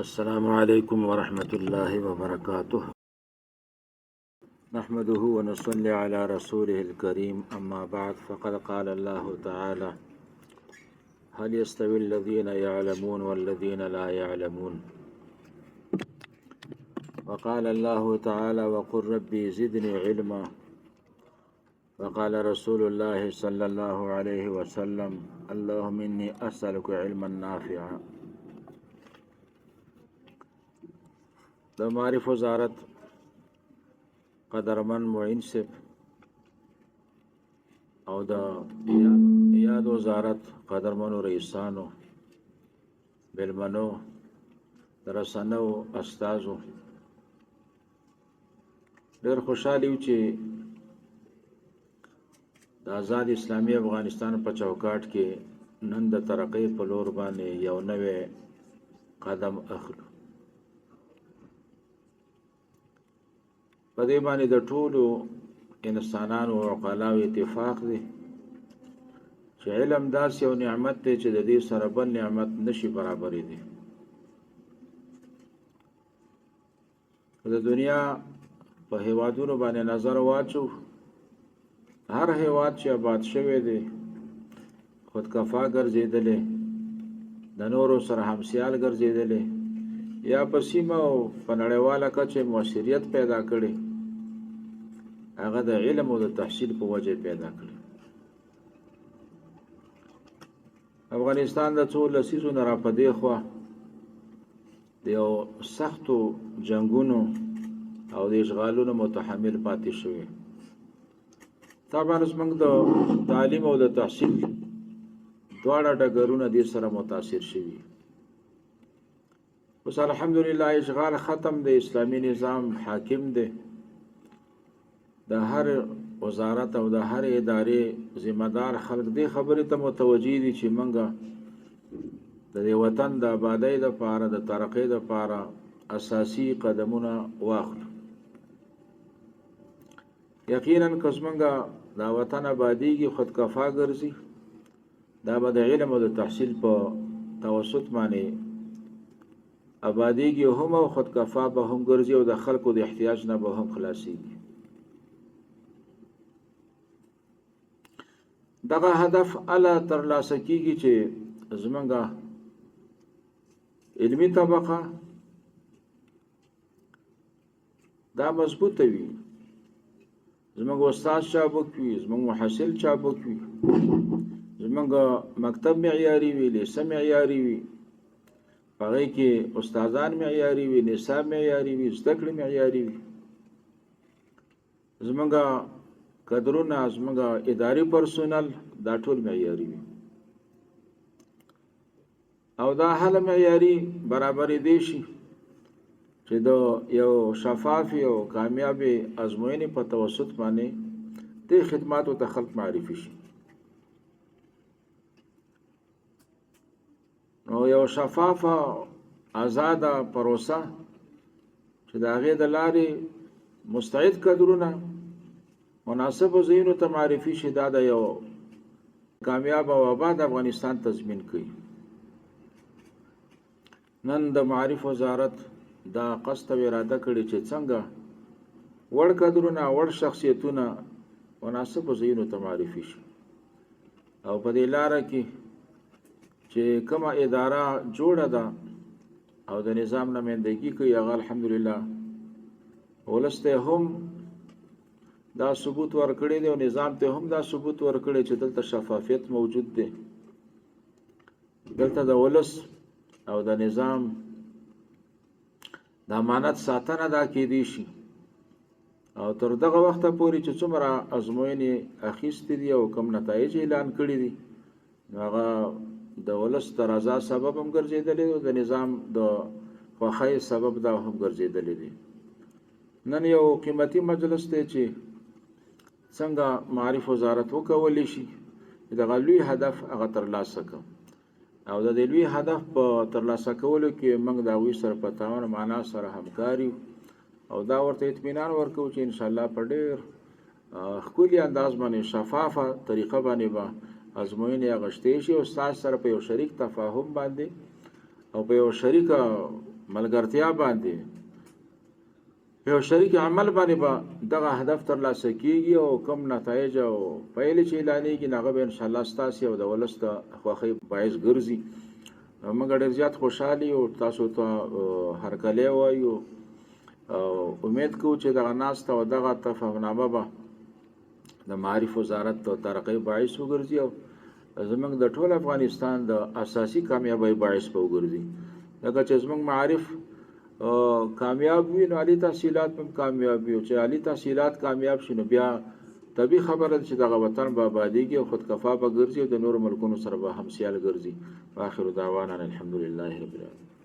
السلام عليكم ورحمة الله وبركاته. نحمده ونصلي على رسوله الكريم، أما بعد، فقد قال الله تعالى: هل يستوي الذين يعلمون والذين لا يعلمون؟ وقال الله تعالى: وقل ربي زدني علما. وقال رسول الله صلى الله عليه وسلم: اللهم إني أسألك علما نافعا. د معارف وزارت قدرمن معین صاحب او د یاد وزارت قدرمنو رئیسانو، بیلمنو، درسنو، استازو، ډېر خوشحالی و چې د آزاد اسلامي افغانستان په چوکاټ کې نن د ترقۍ په لور باندې یو نوی قدم اخلو. په دې باندې د ټولو انسانانو او عقلاو اتفاق دی چې علم داسې یو نعمت دی چې د دې سره بل نعمت نشي برابرې دی. د دنیا په هیوادونو باندې نظر واچو، هر هیواد چې آباد شوی دی خودکفا ګرځېدلی، د نورو سره همسیال ګرځېدلی، یا په سیمه او په نړیواله کچه موثریت پیدا کړي، هغه د علم او د تحصیل په وجه پیدا کړي. افغانستان د څو لسیزو نه را په دې خوا د یو سختو جنګونو او د اشغالونو متحمل پاتې شوی. طبعا زموږ د تعلیم او د تحصیل دواړه ډګرونه دې سره متاثر شوي. اوس الحمدلله اشغال ختم دی، اسلامی نظام حاکم دی. د هر وزارت او د هر ادارې ذمہ دار خلک دې خبرې ته متوجه دي چې موږ د دې وطن د آبادۍ دپاره، د ترقۍ دپاره اساسي قدمونه واخلو. یقینا که زموږ دا وطن آبادیږي، خودکفا ګرځي، دا به د علم او د تحصیل په توسط باندې آبادیږي هم او خودکفا به هم ګرځي او د خلکو د احتیاج نه به هم خلاصیږي. دغه هدف اله ترلاسه کیږي چې زمونږ علمي طبقه دا مضبوطه وي، زمونږ استاد چابک وي، زمونږ محصل چابک وي، زمونږ مکتب معیاري وي، لیسه معیاري وي، هغه کې استادان معیاري وي، نصاب معیاري وي، زده کړې معیاري وي، زمونږ کادرونه، زمونږ اداري پرسونل دا ټول معیاري وي. او دا حل معیاري برابرې دی شي چې د یو شفاف او کامیابې ازموینې په توسط باندې دې خدماتو ته خلق معرفي شي. نو یو شفافه آزاده پروسه چې د هغې د لارې مستعد کادرونه مناسبو ځایونو ته معرفي شي، دا د یو کامیاب او آباد افغانستان تضمین کوي. نن د معارف وزارت دا قصد او اراده کړې چې څنګه وړ کادرونه، وړ شخصیتونه مناسبو ځایونو ته معرفي شي، او په دې لاره کې چې کومه اداره جوړه ده او د نظام نمایندګي کوي، هغه الحمدلله ولس ته هم دا ثبوت ورکړی دی او نظام ته هم دا ثبوت ورکړی چې دلته شفافیت موجود دی، دلته د ولس او د نظام د امانت ساتنه دا کېدی شي. او تر دغه وخته پورې چې څومره ازموینې اخیستې دي او کوم نتایج اعلان کړي دي، هغه د ولس د رضا سبب هم ګرځېدلی دی او د نظام د خوښۍ سبب دا هم ګرځېدلی دی. نن یو قیمتي مجلس دی چې څنګه معارف وزارت وکولی شي دغه لوی هدف هغه ترلاسه کړو، او د دې لوی هدف په ترلاسه کولو کې موږ د هغوی سره په تعاون معنا سره همکاري او دا ورته اطمینان ورکوو چې انشاءالله په ډېر ښکلي انداز باندې شفافه طریقه باندې به ازموینې اغشتې شي او ستاسو سره په یو شریک تفاهم باندې او په یو شریک ملګرتیا باندې یو شریک عمل باندې به دغه هدف ترلاسه کیږي او کم نتایج او پایلې چې اعلانېږي هغه به انشاءالله ستاسې او د ولس د خوښۍ باعث ګرځي. موږ ډېر زیات خوشحال یو تاسو ته هرکلی وایو او امید کوو چې دغه ناسته او دغه تفاهمنامه به د معارف وزارت د ترقۍ باعث وګرځي او زموږ د ټول افغانستان د اساسي کامیابی باعث به وګرځي. لکه چې زموږ معارف کامیاب وي نو عالی تحصیلات هم کامیاب وي، چې عالی تحصیلات کامیاب شي نو بیا طبیعي خبره ده چې دغه وطن به آبادېږي او خودکفا به ګرځي او د نورو ملکونو سره به همسیال ګرځي. واخر دعوانا الحمدلله رب العالمین.